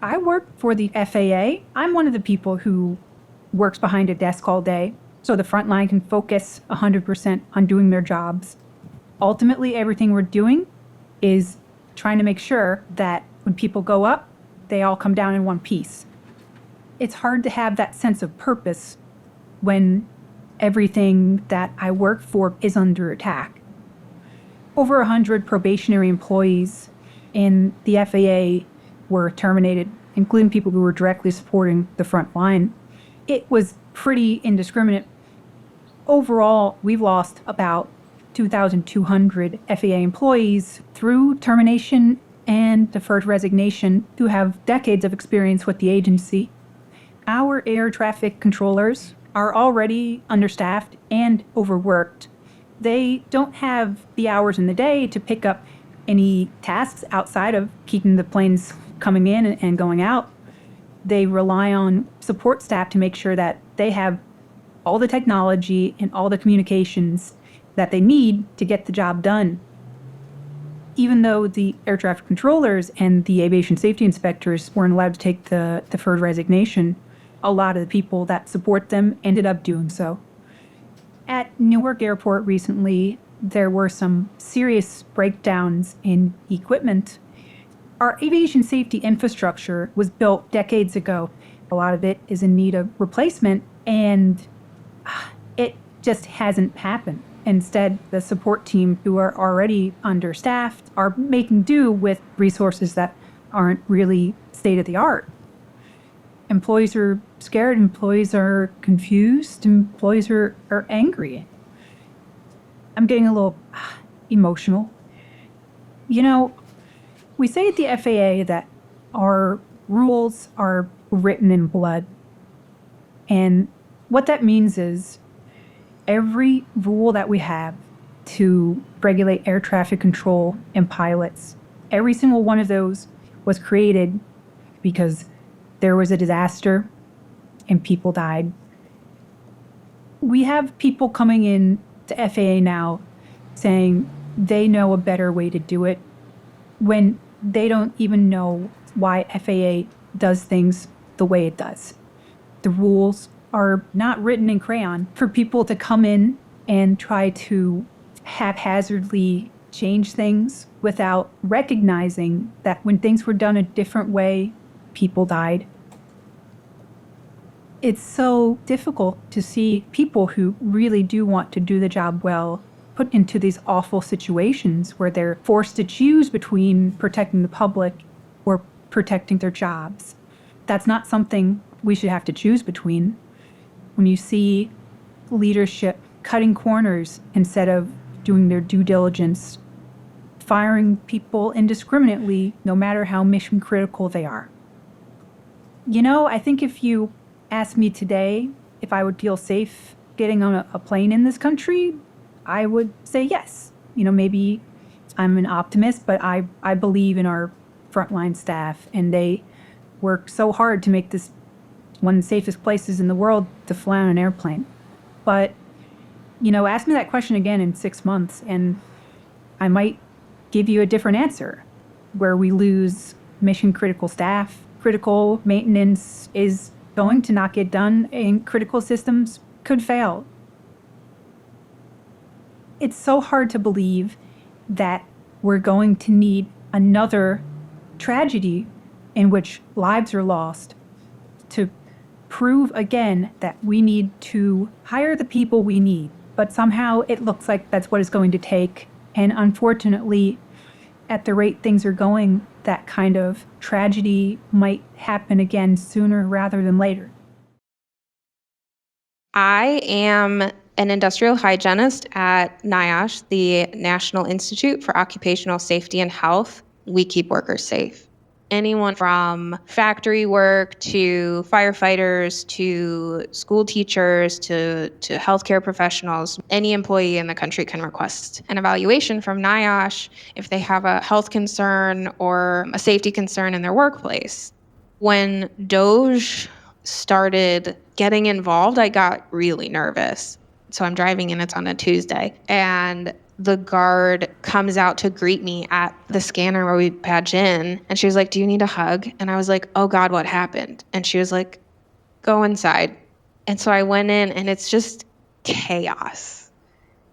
I work for the FAA. I'm one of the people who works behind a desk all day, so the front line can focus 100% on doing their jobs. Ultimately, everything we're doing is trying to make sure that when people go up, they all come down in one piece. It's hard to have that sense of purpose when everything that I work for is under attack. Over 100 probationary employees in the FAA were terminated, including people who were directly supporting the front line. It was pretty indiscriminate. Overall, we've lost about 2,200 FAA employees through termination and deferred resignation who have decades of experience with the agency. Our air traffic controllers are already understaffed and overworked. They don't have the hours in the day to pick up any tasks outside of keeping the planes coming in and going out. They rely on support staff to make sure that they have all the technology and all the communications that they need to get the job done. Even though the air traffic controllers and the aviation safety inspectors weren't allowed to take the deferred resignation, a lot of the people that support them ended up doing so. At Newark Airport recently, there were some serious breakdowns in equipment. Our aviation safety infrastructure was built decades ago. A lot of it is in need of replacement, and it just hasn't happened. Instead, the support team, who are already understaffed, are making do with resources that aren't really state-of-the-art. Employees are scared, employees are confused, employees are angry. I'm getting a little emotional. You know, we say at the FAA that our rules are written in blood. And what that means is every rule that we have to regulate air traffic control and pilots, every single one of those was created because there was a disaster and people died. We have people coming in to FAA now saying they know a better way to do it when they don't even know why FAA does things the way it does. The rules are not written in crayon for people to come in and try to haphazardly change things without recognizing that when things were done a different way, people died. It's so difficult to see people who really do want to do the job well put into these awful situations where they're forced to choose between protecting the public or protecting their jobs. That's not something we should have to choose between. When you see leadership cutting corners instead of doing their due diligence, firing people indiscriminately, no matter how mission critical they are. You know, I think if you asked me today if I would feel safe getting on a plane in this country, I would say yes. You know, maybe I'm an optimist, but I believe in our frontline staff, and they work so hard to make this one of the safest places in the world to fly on an airplane. But, you know, ask me that question again in 6 months, and I might give you a different answer, where we lose mission critical staff, critical maintenance is going to not get done, and critical systems could fail. It's so hard to believe that we're going to need another tragedy in which lives are lost to prove again that we need to hire the people we need. But somehow it looks like that's what it's going to take. And unfortunately, at the rate things are going, that kind of tragedy might happen again sooner rather than later. I am an industrial hygienist at NIOSH, the National Institute for Occupational Safety and Health. We keep workers safe. Anyone from factory work to firefighters to school teachers to healthcare professionals, any employee in the country can request an evaluation from NIOSH if they have a health concern or a safety concern in their workplace. When DOGE started getting involved, I got really nervous. So I'm driving and it's on a Tuesday. And the guard comes out to greet me at the scanner where we badge in. And she was like, "Do you need a hug?" And I was like, "Oh God, what happened?" And she was like, "Go inside." And so I went in, and it's just chaos.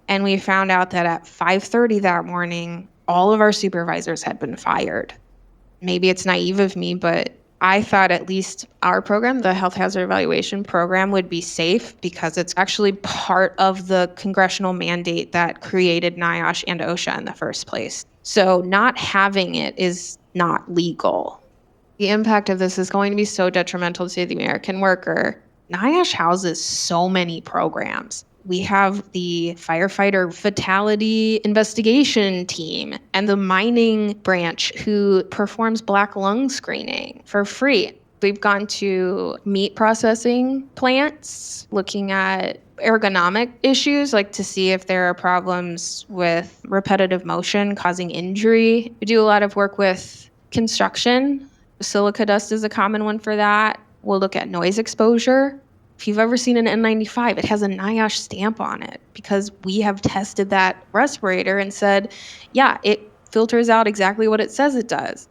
And we found out that at 5:30 that morning, all of our supervisors had been fired. Maybe it's naive of me, but I thought at least our program, the Health Hazard Evaluation Program, would be safe because it's actually part of the congressional mandate that created NIOSH and OSHA in the first place. So not having it is not legal. The impact of this is going to be so detrimental to the American worker. NIOSH houses so many programs. We have the firefighter fatality investigation team and the mining branch who performs black lung screening for free. We've gone to meat processing plants, looking at ergonomic issues, like to see if there are problems with repetitive motion causing injury. We do a lot of work with construction. Silica dust is a common one for that. We'll look at noise exposure. If you've ever seen an N95, it has a NIOSH stamp on it because we have tested that respirator and said, yeah, it filters out exactly what it says it does.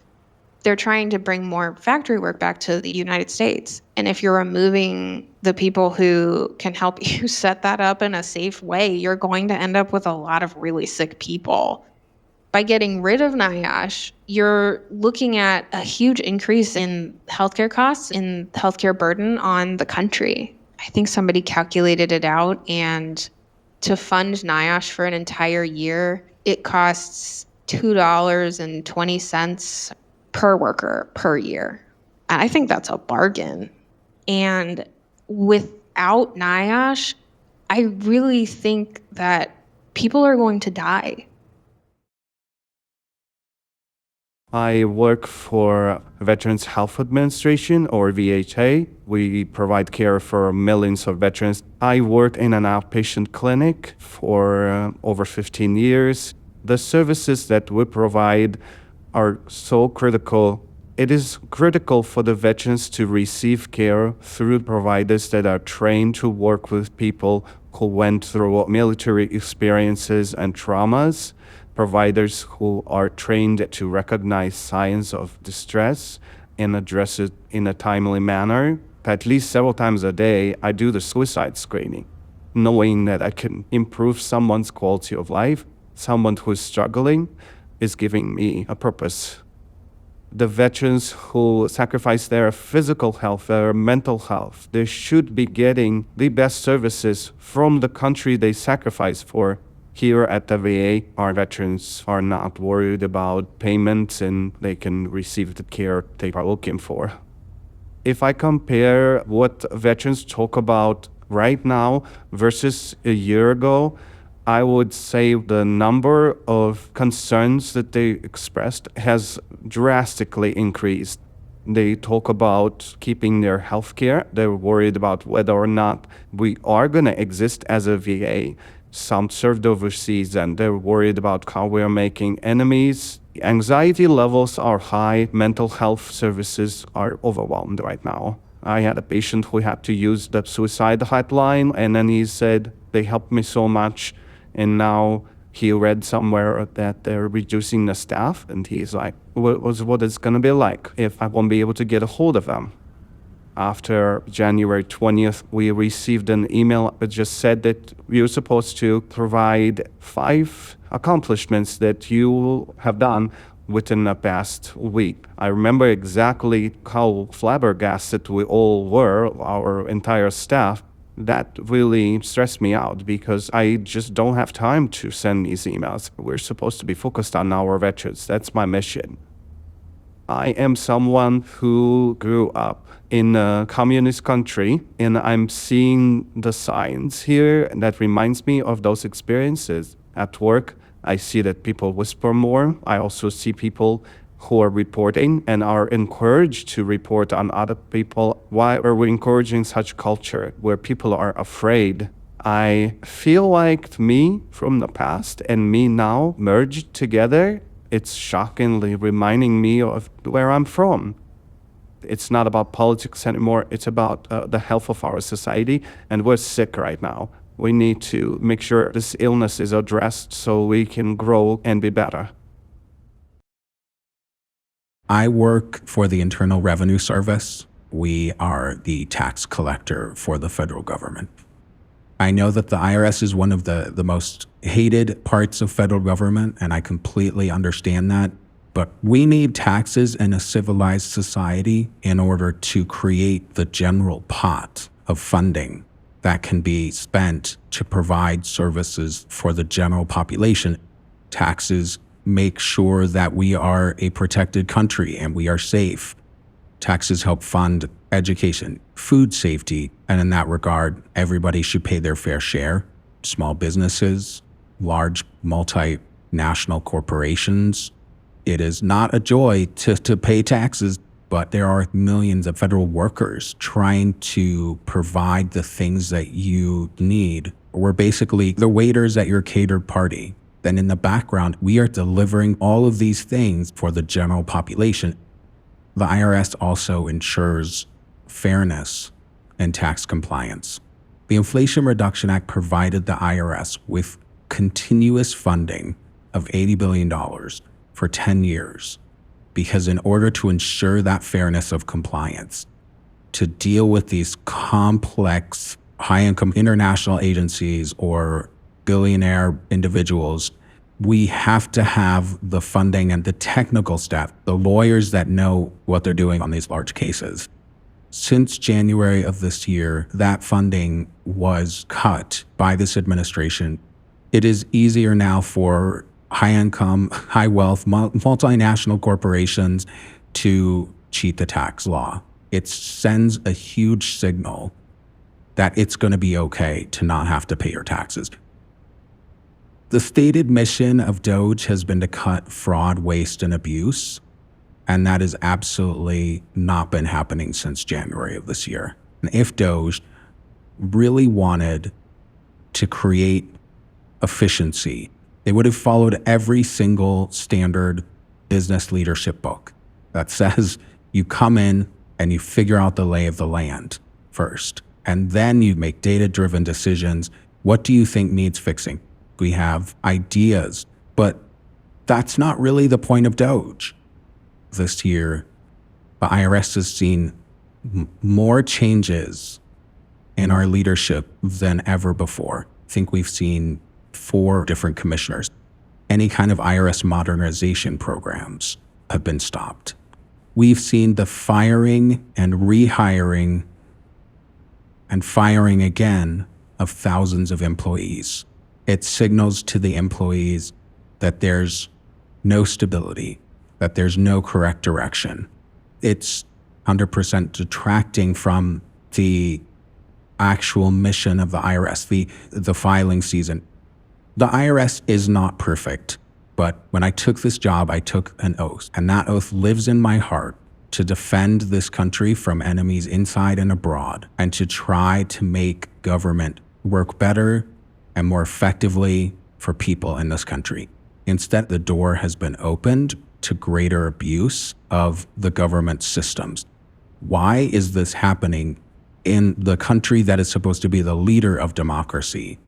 They're trying to bring more factory work back to the United States. And if you're removing the people who can help you set that up in a safe way, you're going to end up with a lot of really sick people. By getting rid of NIOSH, you're looking at a huge increase in healthcare costs, in healthcare burden on the country. I think somebody calculated it out, and to fund NIOSH for an entire year, it costs $2.20 per worker per year. And I think that's a bargain. And without NIOSH, I really think that people are going to die. I work for Veterans Health Administration, or VHA. We provide care for millions of veterans. I worked in an outpatient clinic for over 15 years. The services that we provide are so critical. It is critical for the veterans to receive care through providers that are trained to work with people who went through military experiences and traumas. Providers who are trained to recognize signs of distress and address it in a timely manner. At least several times a day, I do the suicide screening, knowing that I can improve someone's quality of life. Someone who's struggling is giving me a purpose. The veterans who sacrifice their physical health, their mental health, they should be getting the best services from the country they sacrifice for. Here at the VA, our veterans are not worried about payments and they can receive the care they are looking for. If I compare what veterans talk about right now versus a year ago, I would say the number of concerns that they expressed has drastically increased. They talk about keeping their health care. They're worried about whether or not we are going to exist as a VA. Some served overseas and they're worried about how we're making enemies. Anxiety levels are high. Mental health services are overwhelmed right now. I had a patient who had to use the suicide hotline, and then he said, they helped me so much. And now he read somewhere that they're reducing the staff, and he's like, what it's going to be like if I won't be able to get a hold of them. After January 20th, we received an email that just said that you're supposed to provide 5 accomplishments that you have done within the past week. I remember exactly how flabbergasted we all were, our entire staff. That really stressed me out because I just don't have time to send these emails. We're supposed to be focused on our veterans. That's my mission. I am someone who grew up in a communist country, and I'm seeing the signs here that reminds me of those experiences. At work, I see that people whisper more. I also see people who are reporting and are encouraged to report on other people. Why are we encouraging such culture where people are afraid? I feel like me from the past and me now merged together. It's shockingly reminding me of where I'm from. It's not about politics anymore. It's about the health of our society, and we're sick right now. We need to make sure this illness is addressed so we can grow and be better. I work for the Internal Revenue Service. We are the tax collector for the federal government. I know that the IRS is one of the most hated parts of federal government, and I completely understand that. But we need taxes in a civilized society in order to create the general pot of funding that can be spent to provide services for the general population. Taxes make sure that we are a protected country and we are safe. Taxes help fund education, food safety, and in that regard, everybody should pay their fair share. Small businesses, large multinational corporations. It is not a joy to pay taxes, but there are millions of federal workers trying to provide the things that you need. We're basically the waiters at your catered party. Then in the background, we are delivering all of these things for the general population. The IRS also ensures fairness and tax compliance. The Inflation Reduction Act provided the IRS with continuous funding of $80 billion for 10 years, because in order to ensure that fairness of compliance, to deal with these complex high-income international agencies or billionaire individuals, we have to have the funding and the technical staff, the lawyers that know what they're doing on these large cases. Since January of this year, that funding was cut by this administration. It is easier now for high-income, high-wealth, multinational corporations to cheat the tax law. It sends a huge signal that it's going to be okay to not have to pay your taxes. The stated mission of DOGE has been to cut fraud, waste, and abuse, and that has absolutely not been happening since January of this year. And if DOGE really wanted to create efficiency, they would have followed every single standard business leadership book that says you come in and you figure out the lay of the land first, and then you make data-driven decisions. What do you think needs fixing? We have ideas, but that's not really the point of DOGE. This year, the IRS has seen more changes in our leadership than ever before. I think we've seen 4 different commissioners. Any kind of IRS modernization programs have been stopped. We've seen the firing and rehiring and firing again of thousands of employees. It signals to the employees that there's no stability, that there's no correct direction. It's 100% detracting from the actual mission of the IRS, the filing season. The IRS is not perfect, but when I took this job, I took an oath, and that oath lives in my heart to defend this country from enemies inside and abroad, and to try to make government work better and more effectively for people in this country. Instead, the door has been opened to greater abuse of the government systems. Why is this happening in the country that is supposed to be the leader of democracy?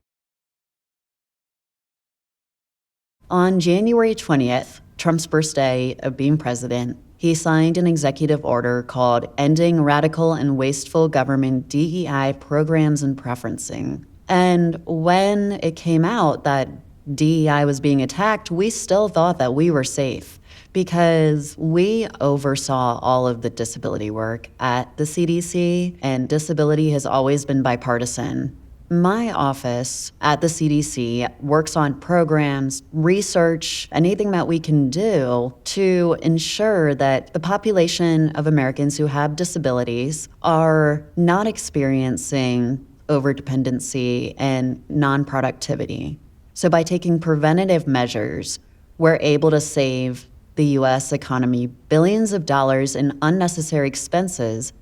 On January 20th, Trump's first day of being president, he signed an executive order called Ending Radical and Wasteful Government DEI Programs and Preferencing. And when it came out that DEI was being attacked, we still thought that we were safe because we oversaw all of the disability work at the CDC, and disability has always been bipartisan. My office at the CDC works on programs, research, anything that we can do to ensure that the population of Americans who have disabilities are not experiencing overdependency and non-productivity. So by taking preventative measures, we're able to save the U.S. economy billions of dollars in unnecessary expenses.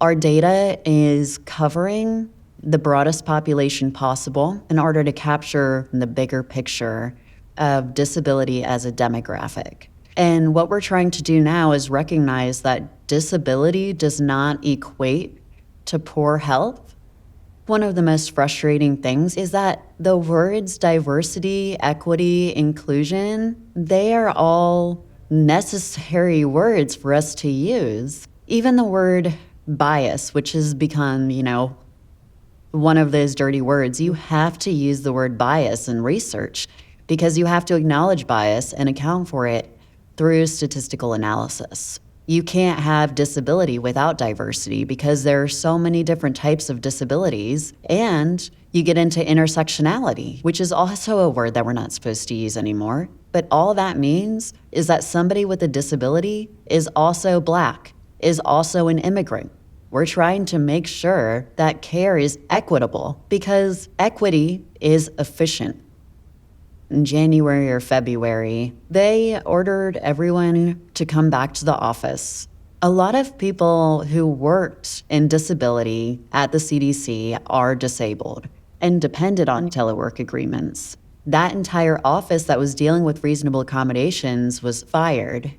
Our data is covering the broadest population possible in order to capture the bigger picture of disability as a demographic. And what we're trying to do now is recognize that disability does not equate to poor health. One of the most frustrating things is that the words diversity, equity, inclusion, they are all necessary words for us to use. Even the word bias, which has become, one of those dirty words, you have to use the word bias in research because you have to acknowledge bias and account for it through statistical analysis. You can't have disability without diversity because there are so many different types of disabilities, and you get into intersectionality, which is also a word that we're not supposed to use anymore. But all that means is that somebody with a disability is also Black, is also an immigrant. We're trying to make sure that care is equitable because equity is efficient. In January or February, they ordered everyone to come back to the office. A lot of people who worked in disability at the CDC are disabled and depended on telework agreements. That entire office that was dealing with reasonable accommodations was fired.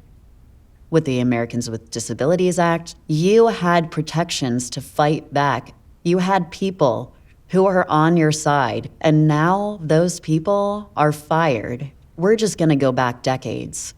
With the Americans with Disabilities Act, you had protections to fight back. You had people who are on your side, and now those people are fired. We're just gonna go back decades.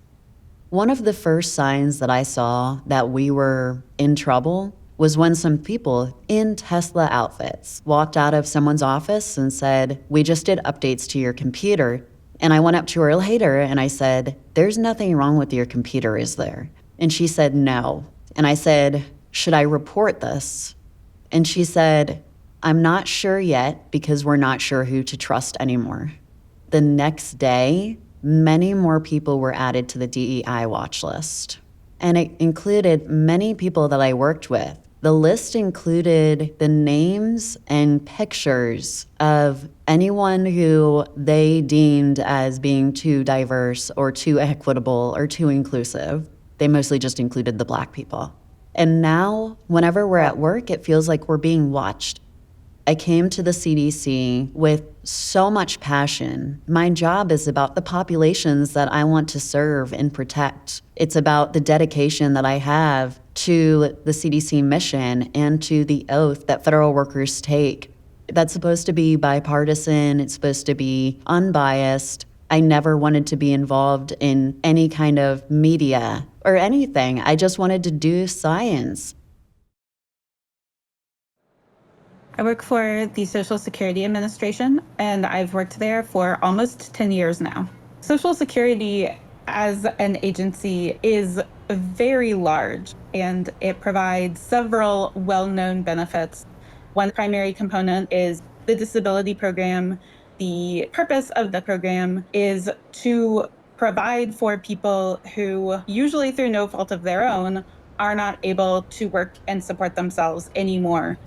One of the first signs that I saw that we were in trouble was when some people in Tesla outfits walked out of someone's office and said, "We just did updates to your computer." And I went up to her later and I said, "There's nothing wrong with your computer, is there?" And she said, "No." And I said, "Should I report this?" And she said, "I'm not sure yet because we're not sure who to trust anymore." The next day, many more people were added to the DEI watch list. And it included many people that I worked with. The list included the names and pictures of anyone who they deemed as being too diverse or too equitable or too inclusive. They mostly just included the Black people. And now, whenever we're at work, it feels like we're being watched. I came to the CDC with so much passion. My job is about the populations that I want to serve and protect. It's about the dedication that I have to the CDC mission and to the oath that federal workers take. That's supposed to be bipartisan. It's supposed to be unbiased. I never wanted to be involved in any kind of media or anything. I just wanted to do science. I work for the Social Security Administration, and I've worked there for almost 10 years now. Social Security as an agency is very large, and it provides several well-known benefits. One primary component is the disability program. The purpose of the program is to provide for people who, usually through no fault of their own, are not able to work and support themselves anymore.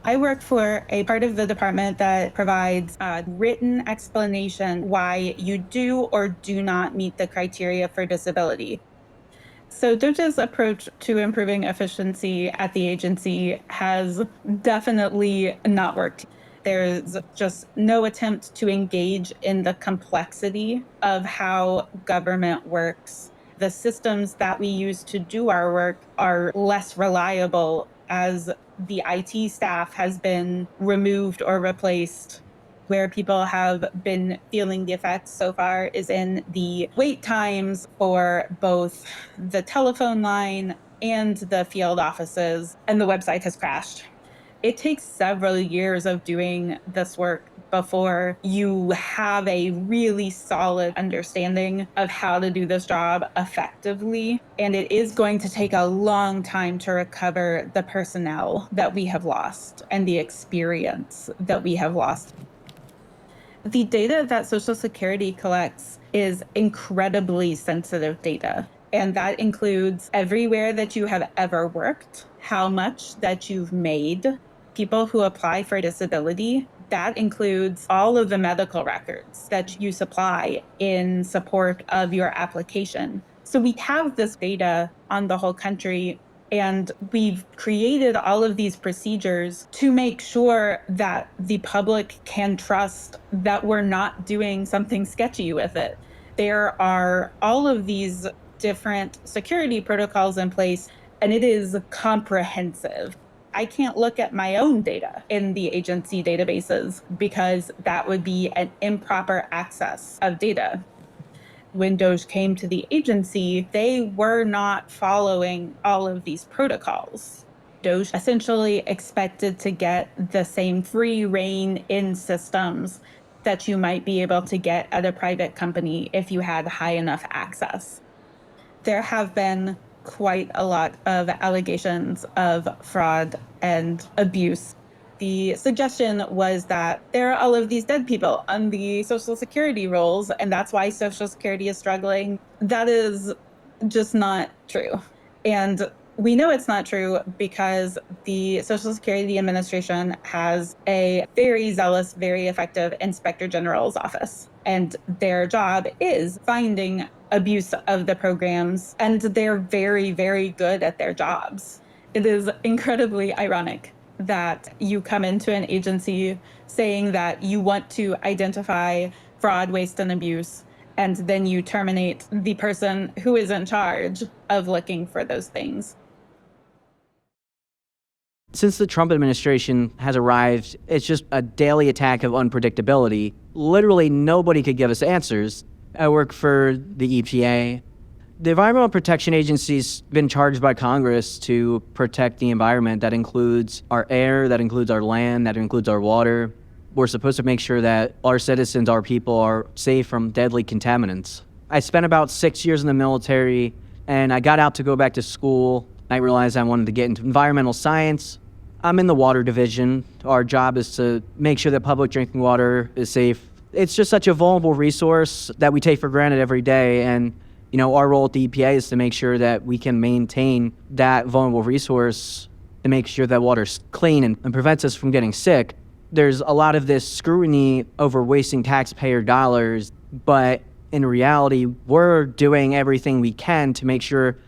I work for a part of the department that provides a written explanation why you do or do not meet the criteria for disability. So DOJ's approach to improving efficiency at the agency has definitely not worked. There's just no attempt to engage in the complexity of how government works. The systems that we use to do our work are less reliable as the IT staff has been removed or replaced. Where people have been feeling the effects so far is in the wait times for both the telephone line and the field offices, and the website has crashed. It takes several years of doing this work before you have a really solid understanding of how to do this job effectively. And it is going to take a long time to recover the personnel that we have lost and the experience that we have lost. The data that Social Security collects is incredibly sensitive data. And that includes everywhere that you have ever worked, how much that you've made, people who apply for disability. That includes all of the medical records that you supply in support of your application. So we have this data on the whole country, and we've created all of these procedures to make sure that the public can trust that we're not doing something sketchy with it. There are all of these different security protocols in place, and it is comprehensive. I can't look at my own data in the agency databases because that would be an improper access of data. When DOGE came to the agency, they were not following all of these protocols. DOGE essentially expected to get the same free rein in systems that you might be able to get at a private company if you had high enough access. There have been quite a lot of allegations of fraud and abuse. The suggestion was that there are all of these dead people on the Social Security rolls, and that's why Social Security is struggling. That is just not true. And we know it's not true because the Social Security Administration has a very zealous, very effective Inspector General's office. And their job is finding abuse of the programs, and they're very, very good at their jobs. It is incredibly ironic that you come into an agency saying that you want to identify fraud, waste, and abuse, and then you terminate the person who is in charge of looking for those things. Since the Trump administration has arrived, it's just a daily attack of unpredictability. Literally nobody could give us answers. I work for the EPA. The Environmental Protection Agency's been charged by Congress to protect the environment. That includes our air, that includes our land, that includes our water. We're supposed to make sure that our citizens, our people, are safe from deadly contaminants. I spent about 6 years in the military, and I got out to go back to school. I realized I wanted to get into environmental science. I'm in the water division. Our job is to make sure that public drinking water is safe. It's just such a vulnerable resource that we take for granted every day. And, our role at the EPA is to make sure that we can maintain that vulnerable resource to make sure that water's clean and prevents us from getting sick. There's a lot of this scrutiny over wasting taxpayer dollars, but in reality, we're doing everything we can to make sure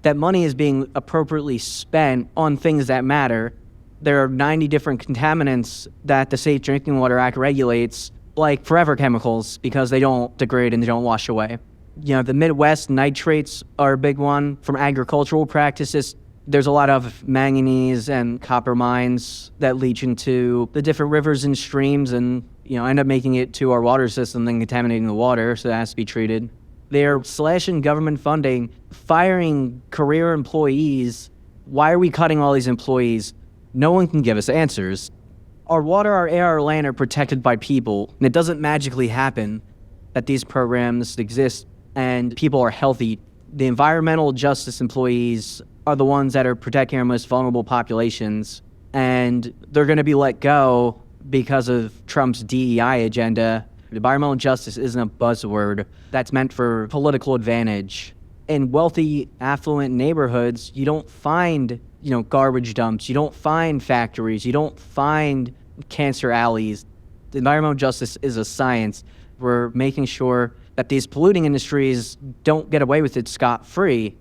that money is being appropriately spent on things that matter. There are 90 different contaminants that the Safe Drinking Water Act regulates, like forever chemicals, because they don't degrade and they don't wash away. The Midwest, nitrates are a big one. From agricultural practices, there's a lot of manganese and copper mines that leach into the different rivers and streams and, end up making it to our water system and contaminating the water, so that has to be treated. They're slashing government funding, firing career employees. Why are we cutting all these employees? No one can give us answers. Our water, our air, our land are protected by people, and it doesn't magically happen that these programs exist and people are healthy. The environmental justice employees are the ones that are protecting our most vulnerable populations, and they're going to be let go because of Trump's DEI agenda. Environmental justice isn't a buzzword that's meant for political advantage. In wealthy, affluent neighborhoods, you don't find, garbage dumps. You don't find factories. You don't find cancer alleys. Environmental justice is a science. We're making sure that these polluting industries don't get away with it scot-free.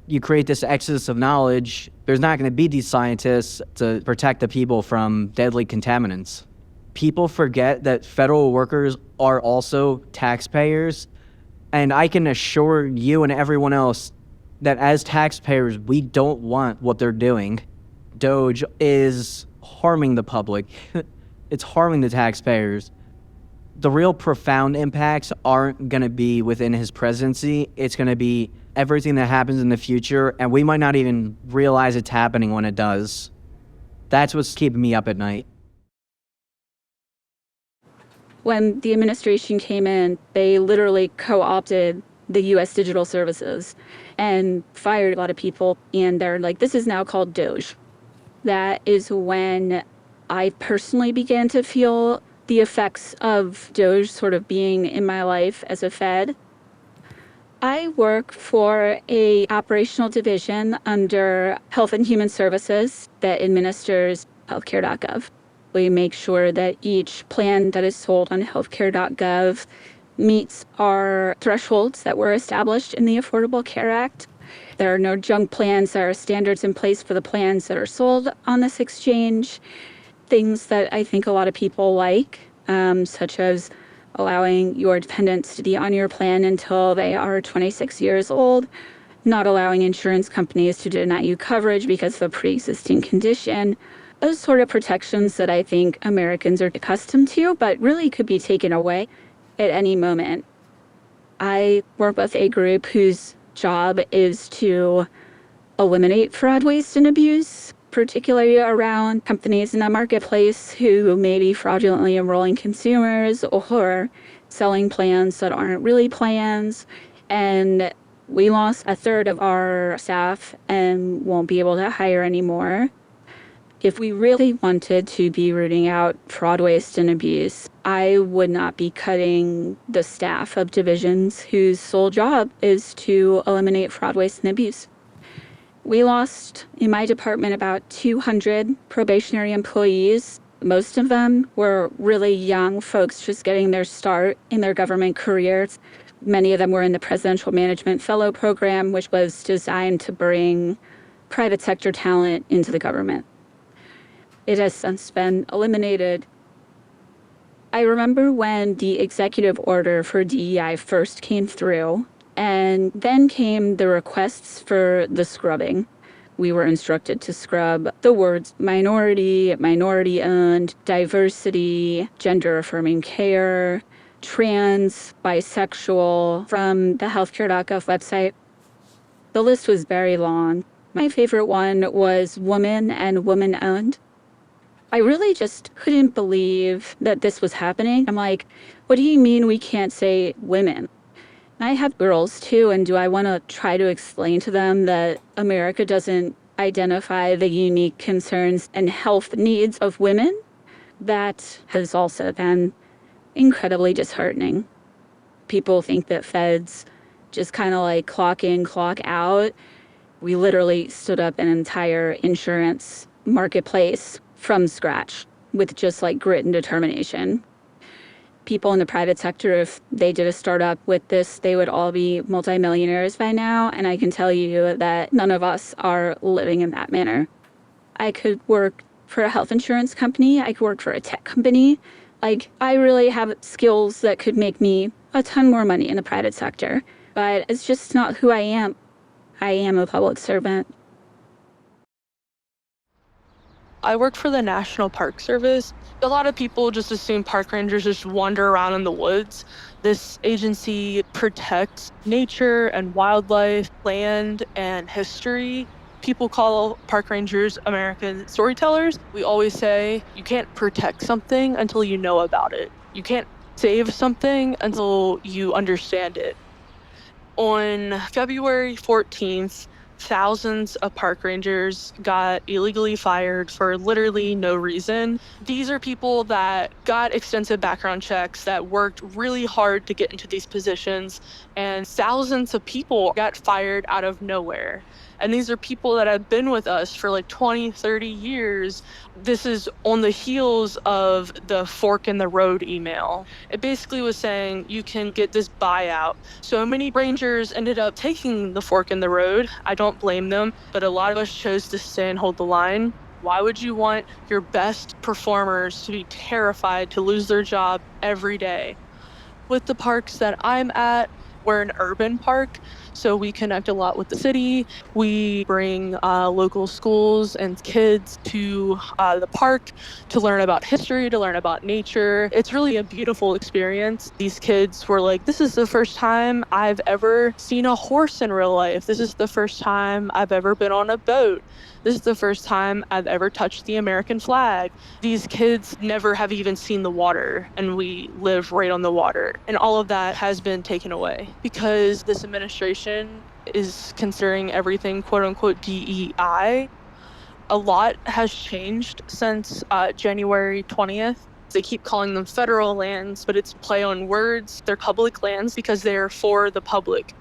You create this excess of knowledge, there's not going to be these scientists to protect the people from deadly contaminants. People forget that federal workers are also taxpayers, and I can assure you and everyone else that as taxpayers, we don't want what they're doing. DOGE is harming the public. It's harming the taxpayers. The real profound impacts aren't going to be within his presidency. It's going to be everything that happens in the future, and we might not even realize it's happening when it does. That's what's keeping me up at night. When the administration came in, they literally co-opted the U.S. digital services and fired a lot of people. And they're like, this is now called DOGE. That is when I personally began to feel the effects of DOGE sort of being in my life as a Fed. I work for a operational division under Health and Human Services that administers healthcare.gov. We make sure that each plan that is sold on healthcare.gov meets our thresholds that were established in the Affordable Care Act. There are no junk plans. There are standards in place for the plans that are sold on this exchange. Things that I think a lot of people like, such as allowing your dependents to be on your plan until they are 26 years old, not allowing insurance companies to deny you coverage because of a pre-existing condition, those sort of protections that I think Americans are accustomed to, but really could be taken away at any moment. I work with a group whose job is to eliminate fraud, waste, and abuse, particularly around companies in the marketplace who may be fraudulently enrolling consumers or selling plans that aren't really plans. And we lost a third of our staff and won't be able to hire anymore. If we really wanted to be rooting out fraud, waste, and abuse, I would not be cutting the staff of divisions whose sole job is to eliminate fraud, waste, and abuse. We lost, in my department, about 200 probationary employees. Most of them were really young folks just getting their start in their government careers. Many of them were in the Presidential Management Fellow Program, which was designed to bring private sector talent into the government. It has since been eliminated. I remember when the executive order for DEI first came through, and then came the requests for the scrubbing. We were instructed to scrub the words minority, minority-owned, diversity, gender-affirming care, trans, bisexual from the healthcare.gov website. The list was very long. My favorite one was woman and woman-owned. I really just couldn't believe that this was happening. I'm like, what do you mean we can't say women? I have girls too, and do I want to try to explain to them that America doesn't identify the unique concerns and health needs of women? That has also been incredibly disheartening. People think that feds just kind of like clock in, clock out. We literally stood up an entire insurance marketplace from scratch with just like grit and determination. People in the private sector, if they did a startup with this, they would all be multimillionaires by now. And I can tell you that none of us are living in that manner. I could work for a health insurance company. I could work for a tech company. Like, I really have skills that could make me a ton more money in the private sector. But it's just not who I am. I am a public servant. I work for the National Park Service. A lot of people just assume park rangers just wander around in the woods. This agency protects nature and wildlife, land and history. People call park rangers American storytellers. We always say you can't protect something until you know about it. You can't save something until you understand it. On February 14th, thousands of park rangers got illegally fired for literally no reason. These are people that got extensive background checks, that worked really hard to get into these positions, and thousands of people got fired out of nowhere. And these are people that have been with us for like 20, 30 years. This is on the heels of the fork in the road email. It basically was saying you can get this buyout. So many rangers ended up taking the fork in the road. I don't blame them, but a lot of us chose to stay and hold the line. Why would you want your best performers to be terrified to lose their job every day? With the parks that I'm at, we're an urban park, so we connect a lot with the city. We bring local schools and kids to the park to learn about history, to learn about nature. It's really a beautiful experience. These kids were like, this is the first time I've ever seen a horse in real life. This is the first time I've ever been on a boat. This is the first time I've ever touched the American flag. These kids never have even seen the water, and we live right on the water. And all of that has been taken away because this administration is considering everything quote unquote DEI. A lot has changed since January 20th. They keep calling them federal lands, but it's play on words. They're public lands because they're for the public.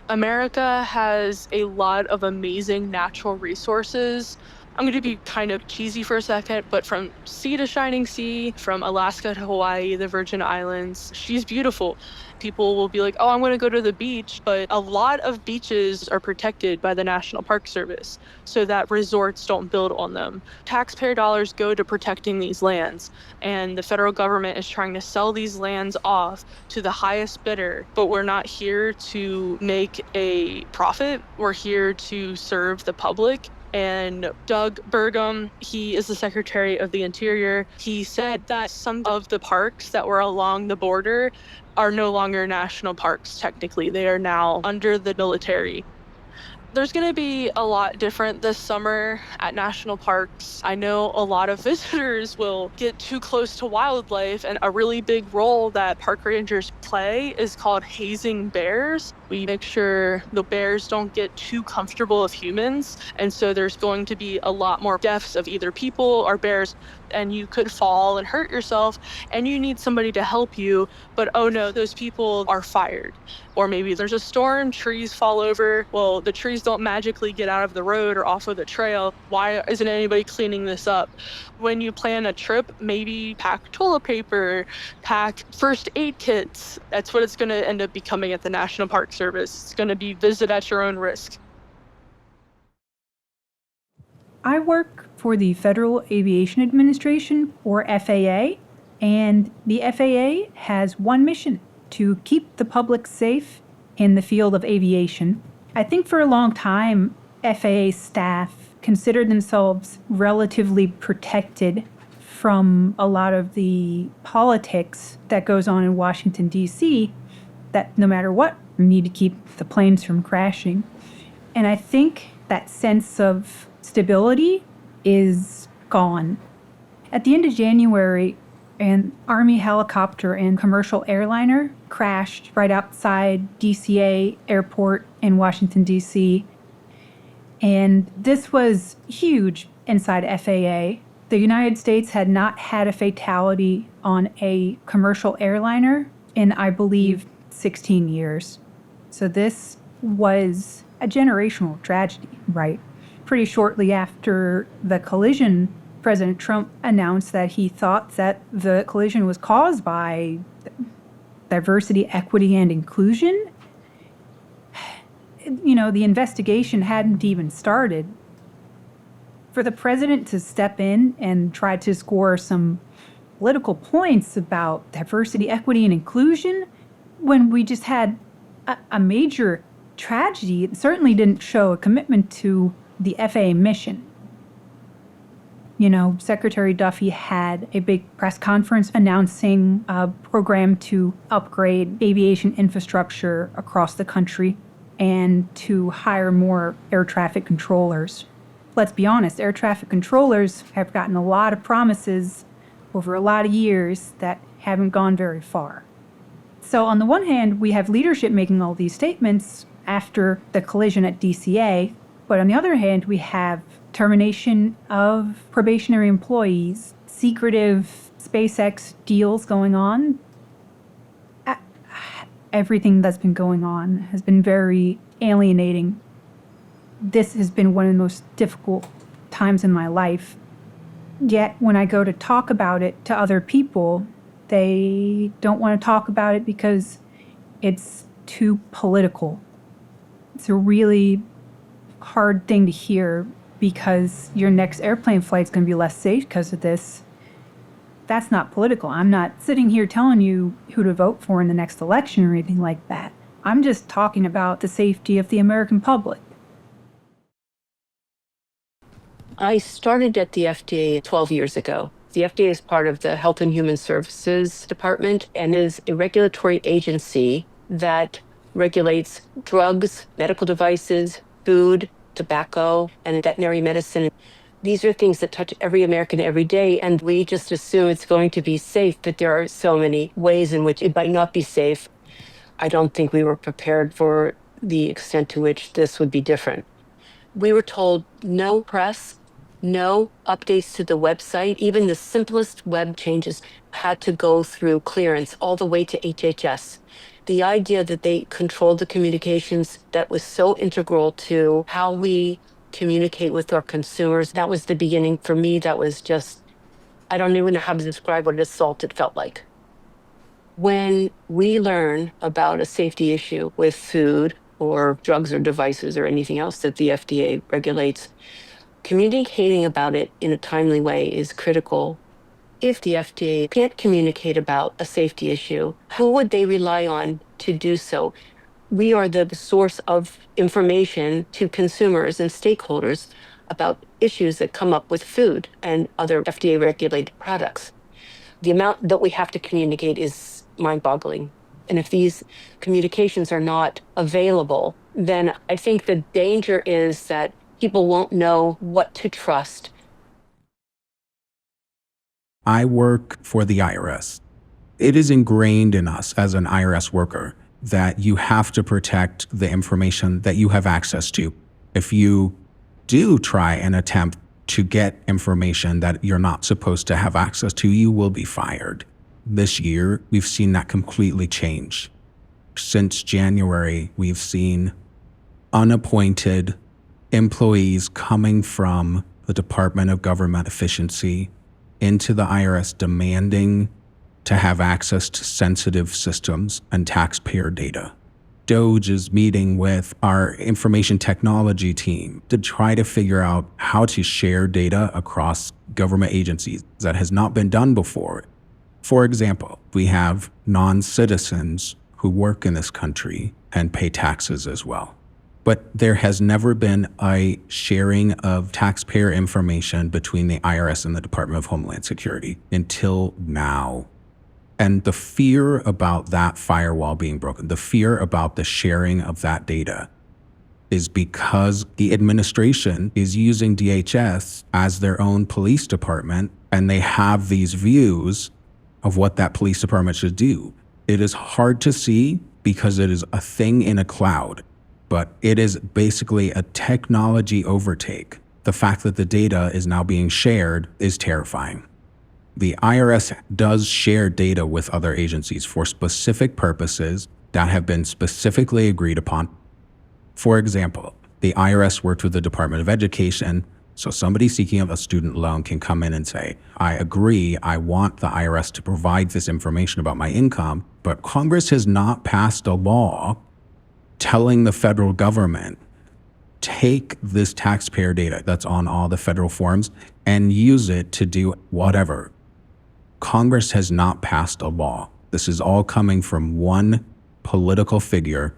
America has a lot of amazing natural resources. I'm going to be kind of cheesy for a second, but from sea to shining sea, from Alaska to Hawaii, the Virgin Islands, she's beautiful. People will be like, oh, I'm going to go to the beach, but a lot of beaches are protected by the National Park Service so that resorts don't build on them. Taxpayer dollars go to protecting these lands, and the federal government is trying to sell these lands off to the highest bidder, but we're not here to make a profit. We're here to serve the public. And Doug Burgum, he is the Secretary of the Interior. He said that some of the parks that were along the border are no longer national parks, technically. They are now under the military. There's going to be a lot different this summer at national parks. I know a lot of visitors will get too close to wildlife, and a really big role that park rangers play is called hazing bears. We make sure the bears don't get too comfortable with humans, and so there's going to be a lot more deaths of either people or bears, and you could fall and hurt yourself, and you need somebody to help you, but oh no, those people are fired. Or maybe there's a storm, trees fall over. Well, the trees don't magically get out of the road or off of the trail. Why isn't anybody cleaning this up? When you plan a trip, maybe pack toilet paper, pack first aid kits. That's what it's going to end up becoming at the National Park Service. It's going to be visit at your own risk. I work for the Federal Aviation Administration, or FAA, and the FAA has one mission: to keep the public safe in the field of aviation. I think for a long time, FAA staff considered themselves relatively protected from a lot of the politics that goes on in Washington, D.C., that no matter what, we need to keep the planes from crashing. And I think that sense of stability is gone. At the end of January, an Army helicopter and commercial airliner crashed right outside DCA Airport in Washington, D.C. And this was huge inside FAA. The United States had not had a fatality on a commercial airliner in, I believe, 16 years. So this was a generational tragedy, right? Pretty shortly after the collision, President Trump announced that he thought that the collision was caused by diversity, equity, and inclusion. You know, the investigation hadn't even started. For the president to step in and try to score some political points about diversity, equity, and inclusion when we just had a major tragedy, it certainly didn't show a commitment to the FAA mission. You know, Secretary Duffy had a big press conference announcing a program to upgrade aviation infrastructure across the country and to hire more air traffic controllers. Let's be honest, air traffic controllers have gotten a lot of promises over a lot of years that haven't gone very far. So on the one hand, we have leadership making all these statements after the collision at DCA, but on the other hand, we have termination of probationary employees, secretive SpaceX deals going on. Everything that's been going on has been very alienating. This has been one of the most difficult times in my life. Yet when I go to talk about it to other people, they don't want to talk about it because it's too political. It's a really hard thing to hear because your next airplane flight's going to be less safe because of this. That's not political. I'm not sitting here telling you who to vote for in the next election or anything like that. I'm just talking about the safety of the American public. I started at the FDA 12 years ago. The FDA is part of the Health and Human Services Department and is a regulatory agency that regulates drugs, medical devices, food, tobacco, and veterinary medicine. These are things that touch every American every day, and we just assume it's going to be safe, but there are so many ways in which it might not be safe. I don't think we were prepared for the extent to which this would be different. We were told no press, no updates to the website. Even the simplest web changes had to go through clearance all the way to HHS. The idea that they controlled the communications that was so integral to how we communicate with our consumers, that was the beginning. For me, that was just, I don't even know how to describe what an assault it felt like. When we learn about a safety issue with food or drugs or devices or anything else that the FDA regulates, communicating about it in a timely way is critical. If the FDA can't communicate about a safety issue, who would they rely on to do so? We are the source of information to consumers and stakeholders about issues that come up with food and other FDA regulated products. The amount that we have to communicate is mind-boggling. And if these communications are not available, then I think the danger is that people won't know what to trust. I work for the IRS. It is ingrained in us as an IRS worker that you have to protect the information that you have access to. If you do try and attempt to get information that you're not supposed to have access to, you will be fired. This year, we've seen that completely change. Since January, we've seen unappointed employees coming from the Department of Government Efficiency into the IRS demanding to have access to sensitive systems and taxpayer data. DOGE is meeting with our information technology team to try to figure out how to share data across government agencies. That has not been done before. For example, we have non-citizens who work in this country and pay taxes as well. But there has never been a sharing of taxpayer information between the IRS and the Department of Homeland Security until now. And the fear about that firewall being broken, the fear about the sharing of that data, is because the administration is using DHS as their own police department, and they have these views of what that police department should do. It is hard to see because it is a thing in a cloud, but it is basically a technology overtake. The fact that the data is now being shared is terrifying. The IRS does share data with other agencies for specific purposes that have been specifically agreed upon. For example, the IRS worked with the Department of Education, so somebody seeking a student loan can come in and say, I agree, I want the IRS to provide this information about my income, but Congress has not passed a law telling the federal government, take this taxpayer data that's on all the federal forms and use it to do whatever. Congress has not passed a law. This is all coming from one political figure.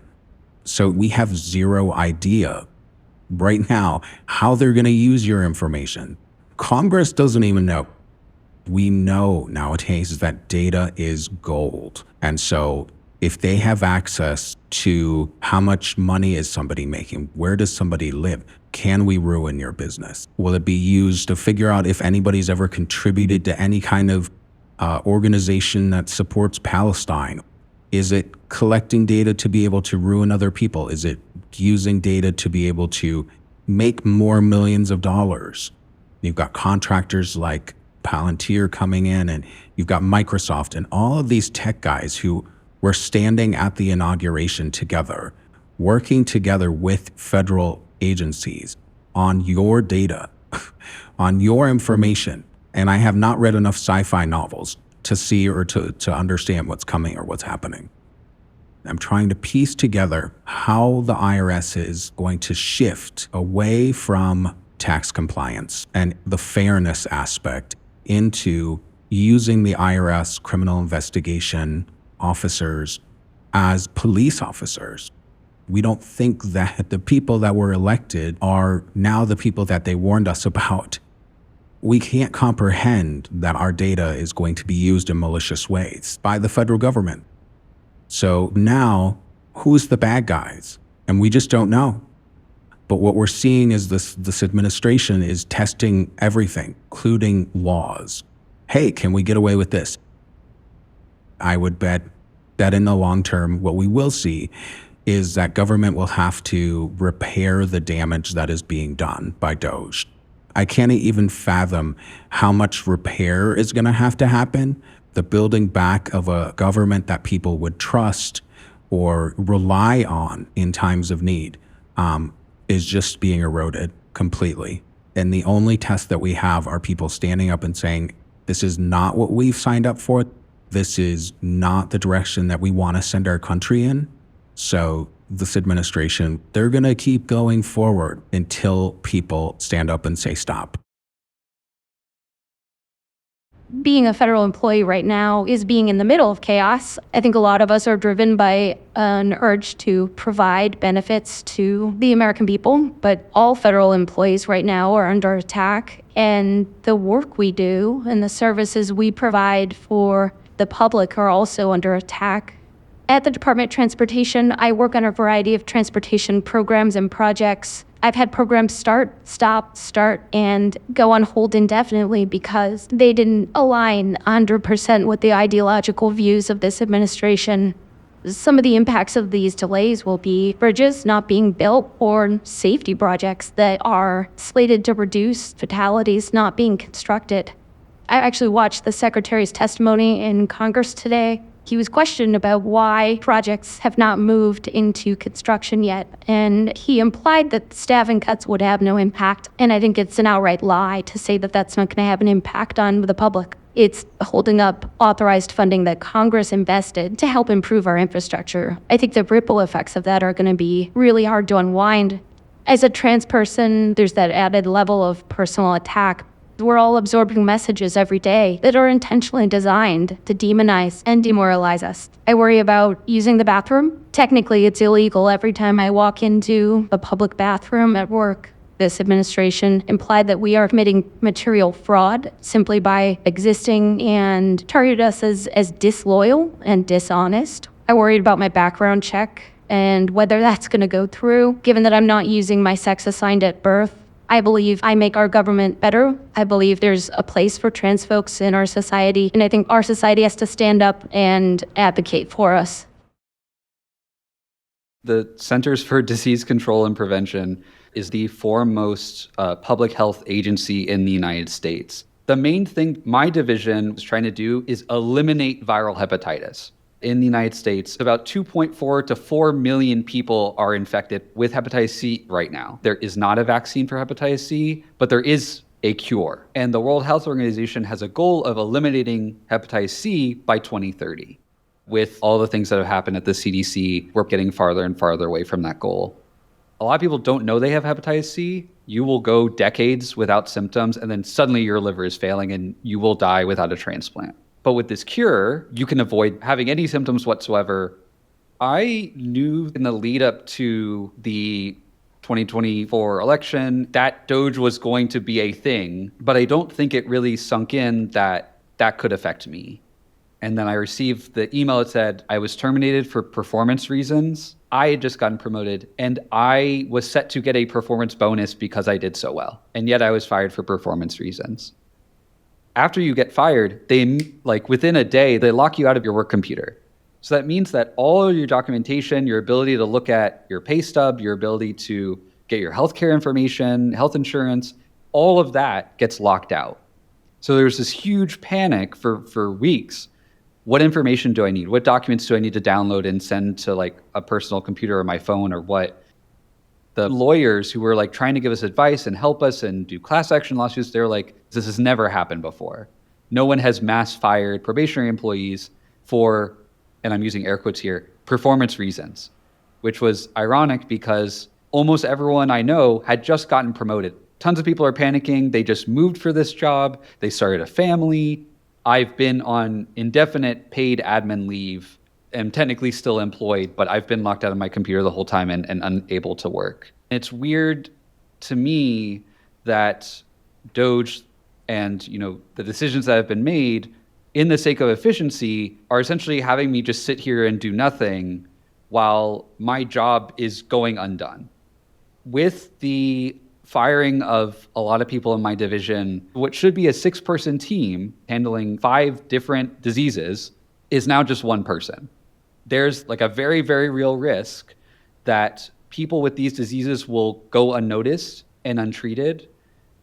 So we have zero idea right now how they're going to use your information. Congress doesn't even know. We know nowadays that data is gold. And so if they have access to how much money is somebody making, where does somebody live, can we ruin your business? Will it be used to figure out if anybody's ever contributed to any kind of organization that supports Palestine? Is it collecting data to be able to ruin other people? Is it using data to be able to make more millions of dollars? You've got contractors like Palantir coming in, and you've got Microsoft and all of these tech guys who were standing at the inauguration together, working together with federal agencies on your data, on your information. And I have not read enough sci-fi novels to see or to understand what's coming or what's happening. I'm trying to piece together how the IRS is going to shift away from tax compliance and the fairness aspect into using the IRS criminal investigation officers as police officers. We don't think that the people that were elected are now the people that they warned us about. We can't comprehend that our data is going to be used in malicious ways by the federal government. So now, who's the bad guys? And we just don't know. But what we're seeing is this administration is testing everything, including laws. Hey, can we get away with this? I would bet that in the long term, what we will see is that government will have to repair the damage that is being done by DOGE. I can't even fathom how much repair is going to have to happen. The building back of a government that people would trust or rely on in times of need is just being eroded completely. And the only test that we have are people standing up and saying, this is not what we've signed up for. This is not the direction that we want to send our country in. So this administration, they're going to keep going forward until people stand up and say stop. Being a federal employee right now is being in the middle of chaos. I think a lot of us are driven by an urge to provide benefits to the American people, but all federal employees right now are under attack. And the work we do and the services we provide for the public are also under attack. At the Department of Transportation, I work on a variety of transportation programs and projects. I've had programs start, and go on hold indefinitely because they didn't align 100% with the ideological views of this administration. Some of the impacts of these delays will be bridges not being built or safety projects that are slated to reduce fatalities not being constructed. I actually watched the Secretary's testimony in Congress today. He was questioned about why projects have not moved into construction yet, and he implied that staffing cuts would have no impact, and I think it's an outright lie to say that that's not going to have an impact on the public. It's holding up authorized funding that Congress invested to help improve our infrastructure. I think the ripple effects of that are going to be really hard to unwind. As a trans person, there's that added level of personal attack. We're all absorbing messages every day that are intentionally designed to demonize and demoralize us. I worry about using the bathroom. Technically, it's illegal every time I walk into a public bathroom at work. This administration implied that we are committing material fraud simply by existing and targeted us as disloyal and dishonest. I worried about my background check and whether that's going to go through, given that I'm not using my sex assigned at birth. I believe I make our government better. I believe there's a place for trans folks in our society, and I think our society has to stand up and advocate for us. The Centers for Disease Control and Prevention is the foremost public health agency in the United States. The main thing my division was trying to do is eliminate viral hepatitis. In the United States, about 2.4 to 4 million people are infected with hepatitis C right now. There is not a vaccine for hepatitis C, but there is a cure. And the World Health Organization has a goal of eliminating hepatitis C by 2030. With all the things that have happened at the CDC, we're getting farther and farther away from that goal. A lot of people don't know they have hepatitis C. You will go decades without symptoms, and then suddenly your liver is failing and you will die without a transplant. But with this cure, you can avoid having any symptoms whatsoever. I knew in the lead up to the 2024 election that DOGE was going to be a thing, but I don't think it really sunk in that that could affect me. And then I received the email that said I was terminated for performance reasons. I had just gotten promoted and I was set to get a performance bonus because I did so well. And yet I was fired for performance reasons. After you get fired, within a day, they lock you out of your work computer. So that means that all of your documentation, your ability to look at your pay stub, your ability to get your healthcare information, health insurance, all of that gets locked out. So there's this huge panic for weeks. What information do I need? What documents do I need to download and send to a personal computer or my phone or what? The lawyers who were trying to give us advice and help us and do class action lawsuits, they're like, this has never happened before. No one has mass fired probationary employees for, and I'm using air quotes here, performance reasons, which was ironic because almost everyone I know had just gotten promoted. Tons of people are panicking. They just moved for this job. They started a family. I've been on indefinite paid admin leave. I'm technically still employed, but I've been locked out of my computer the whole time and unable to work. It's weird to me that DOGE and the decisions that have been made in the sake of efficiency are essentially having me just sit here and do nothing while my job is going undone. With the firing of a lot of people in my division, what should be a 6-person team handling 5 different diseases is now just 1 person. There's a very, very real risk that people with these diseases will go unnoticed and untreated,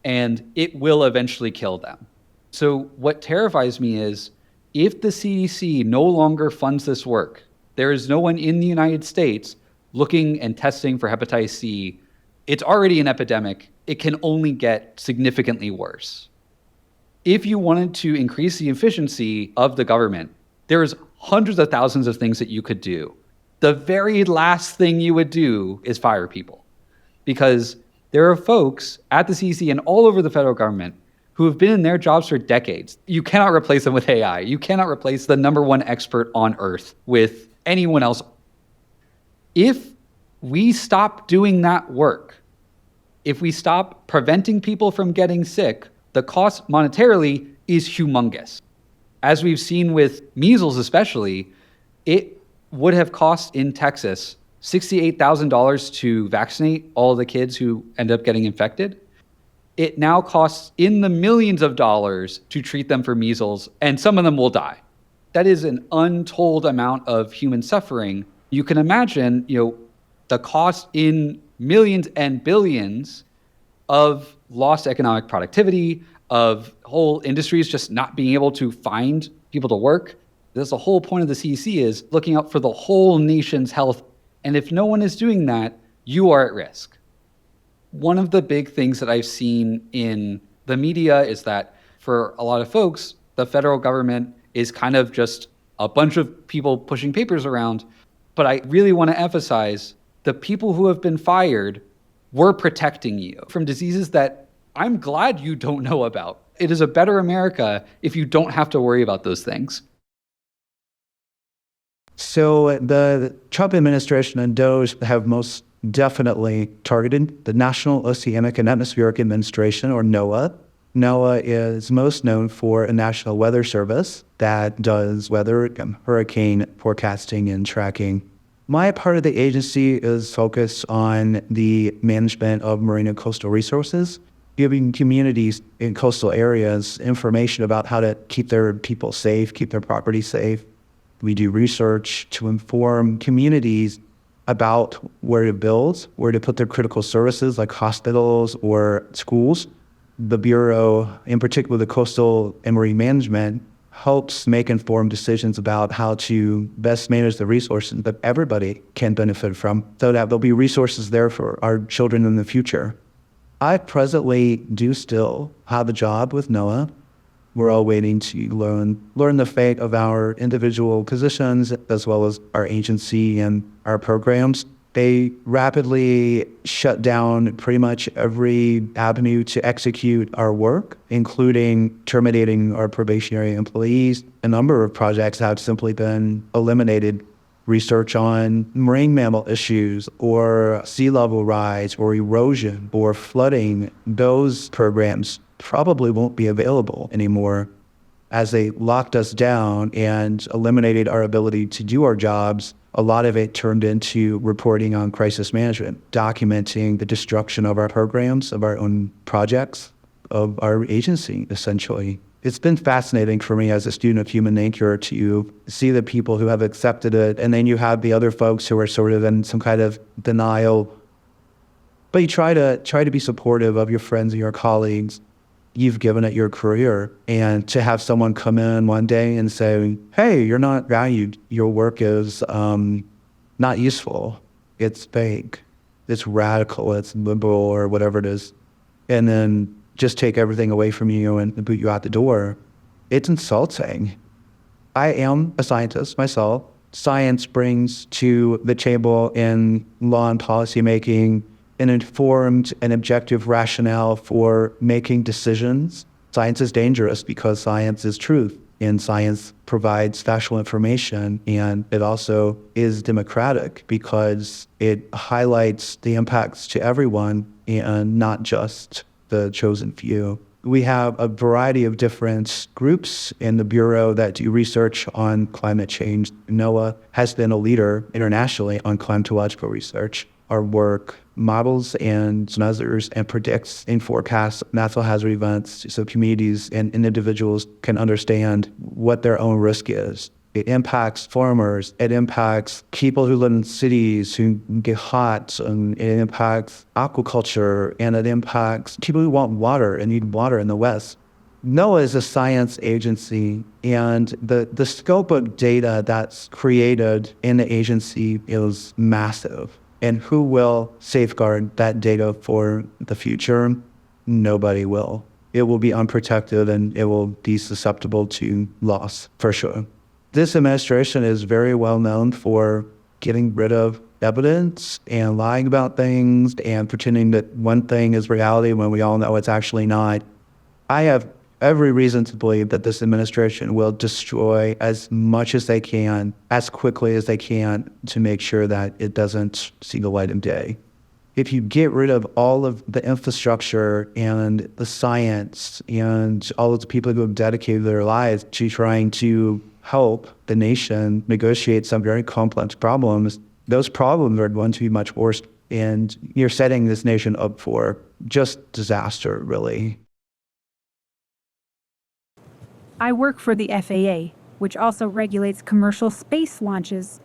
and it will eventually kill them. So what terrifies me is if the CDC no longer funds this work, there is no one in the United States looking and testing for hepatitis C. It's already an epidemic. It can only get significantly worse. If you wanted to increase the efficiency of the government, there's hundreds of thousands of things that you could do. The very last thing you would do is fire people, because there are folks at the CDC and all over the federal government who have been in their jobs for decades. You cannot replace them with AI. You cannot replace the number one expert on earth with anyone else. If we stop doing that work, if we stop preventing people from getting sick, the cost monetarily is humongous. As we've seen with measles especially, it would have cost in Texas $68,000 to vaccinate all of the kids who end up getting infected. It now costs in the millions of dollars to treat them for measles, and some of them will die. That is an untold amount of human suffering. You can imagine, the cost in millions and billions of lost economic productivity, of whole industries just not being able to find people to work. That's the whole point of the CDC, is looking out for the whole nation's health. And if no one is doing that, you are at risk. One of the big things that I've seen in the media is that for a lot of folks, the federal government is kind of just a bunch of people pushing papers around. But I really want to emphasize the people who have been fired were protecting you from diseases that I'm glad you don't know about. It is a better America if you don't have to worry about those things. So the Trump administration and DOGE have most definitely targeted the National Oceanic and Atmospheric Administration, or NOAA. NOAA is most known for a national weather service that does weather and hurricane forecasting and tracking. My part of the agency is focused on the management of marine and coastal resources, giving communities in coastal areas information about how to keep their people safe, keep their property safe. We do research to inform communities about where to build, where to put their critical services like hospitals or schools. The Bureau, in particular the Coastal and Marine Management, helps make informed decisions about how to best manage the resources that everybody can benefit from, so that there'll be resources there for our children in the future. I presently do still have a job with NOAA. We're all waiting to learn the fate of our individual positions, as well as our agency and our programs. They rapidly shut down pretty much every avenue to execute our work, including terminating our probationary employees. A number of projects have simply been eliminated. Research on marine mammal issues, or sea level rise, or erosion, or flooding, those programs probably won't be available anymore, as they locked us down and eliminated our ability to do our jobs. A lot of it turned into reporting on crisis management, documenting the destruction of our programs, of our own projects, of our agency, essentially. It's been fascinating for me as a student of human nature to see the people who have accepted it, and then you have the other folks who are sort of in some kind of denial. But you try to be supportive of your friends and your colleagues. You've given it your career, and to have someone come in one day and say, hey, you're not valued, your work is not useful, it's vague, it's radical, it's liberal, or whatever it is, and then just take everything away from you and boot you out the door, it's insulting. I am a scientist myself. Science brings to the table in law and policy making an informed and objective rationale for making decisions. Science is dangerous because science is truth, and science provides factual information, and it also is democratic because it highlights the impacts to everyone and not just the chosen few. We have a variety of different groups in the Bureau that do research on climate change. NOAA has been a leader internationally on climatological research. Our work models and measures and predicts and forecasts natural hazard events so communities and individuals can understand what their own risk is. It impacts farmers, it impacts people who live in cities who get hot, and it impacts aquaculture, and it impacts people who want water and need water in the West. NOAA is a science agency, and the scope of data that's created in the agency is massive. And who will safeguard that data for the future? Nobody will. It will be unprotected, and it will be susceptible to loss, for sure. This administration is very well known for getting rid of evidence and lying about things and pretending that one thing is reality when we all know it's actually not. I have every reason to believe that this administration will destroy as much as they can, as quickly as they can, to make sure that it doesn't see the light of day. If you get rid of all of the infrastructure and the science and all of the people who have dedicated their lives to trying to help the nation negotiate some very complex problems, those problems are going to be much worse. And you're setting this nation up for just disaster, really. I work for the FAA, which also regulates commercial space launches.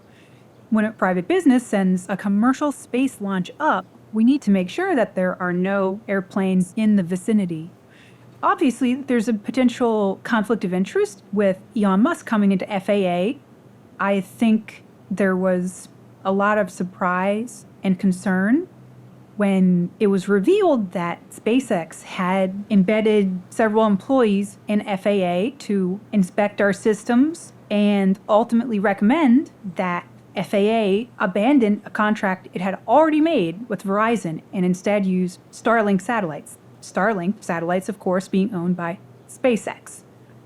When a private business sends a commercial space launch up, we need to make sure that there are no airplanes in the vicinity. Obviously, there's a potential conflict of interest with Elon Musk coming into FAA. I think there was a lot of surprise and concern when it was revealed that SpaceX had embedded several employees in FAA to inspect our systems and ultimately recommend that FAA abandon a contract it had already made with Verizon and instead use Starlink satellites. Starlink satellites, of course, being owned by SpaceX.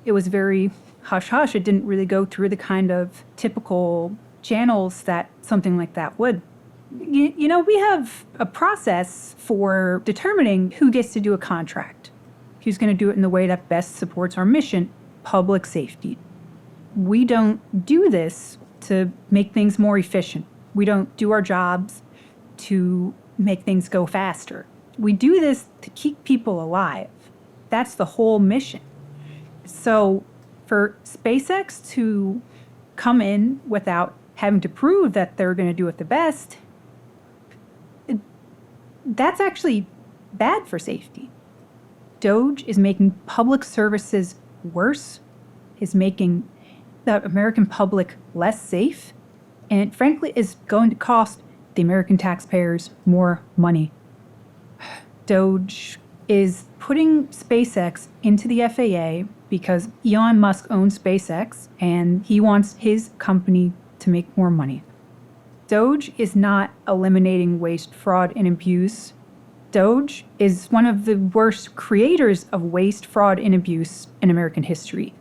It was very hush-hush. It didn't really go through the kind of typical channels that something like that would. You know, we have a process for determining who gets to do a contract, who's going to do it in the way that best supports our mission, public safety. We don't do this to make things more efficient. We don't do our jobs to make things go faster. We do this to keep people alive. That's the whole mission. So for SpaceX to come in without having to prove that they're going to do it the best, that's actually bad for safety. DOGE is making public services worse, is making the American public less safe, and it frankly is going to cost the American taxpayers more money. DOGE is putting SpaceX into the FAA because Elon Musk owns SpaceX and he wants his company to make more money. DOGE is not eliminating waste, fraud, and abuse. DOGE is one of the worst creators of waste, fraud, and abuse in American history.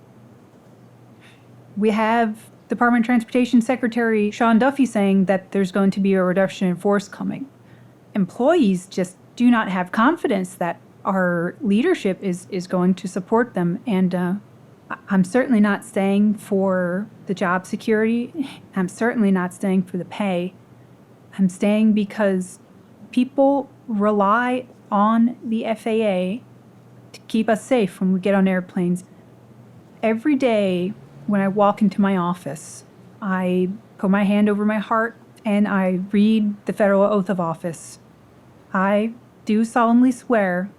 We have Department of Transportation Secretary Sean Duffy saying that there's going to be a reduction in force coming. Employees just do not have confidence that our leadership is going to support them. And I'm certainly not staying for the job security. I'm certainly not staying for the pay. I'm staying because people rely on the FAA to keep us safe when we get on airplanes. Every day when I walk into my office, I put my hand over my heart and I read the federal oath of office. I do solemnly swear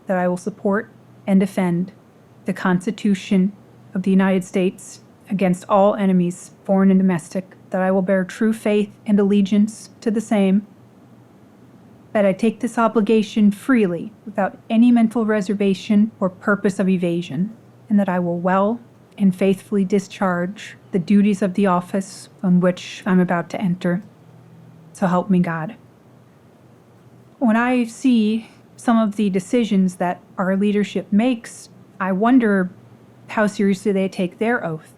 that I will support and defend the Constitution of the United States against all enemies, foreign and domestic, that I will bear true faith and allegiance to the same, that I take this obligation freely without any mental reservation or purpose of evasion, and that I will well and faithfully discharge the duties of the office on which I'm about to enter. So help me God. When I see some of the decisions that our leadership makes, I wonder how seriously they take their oath.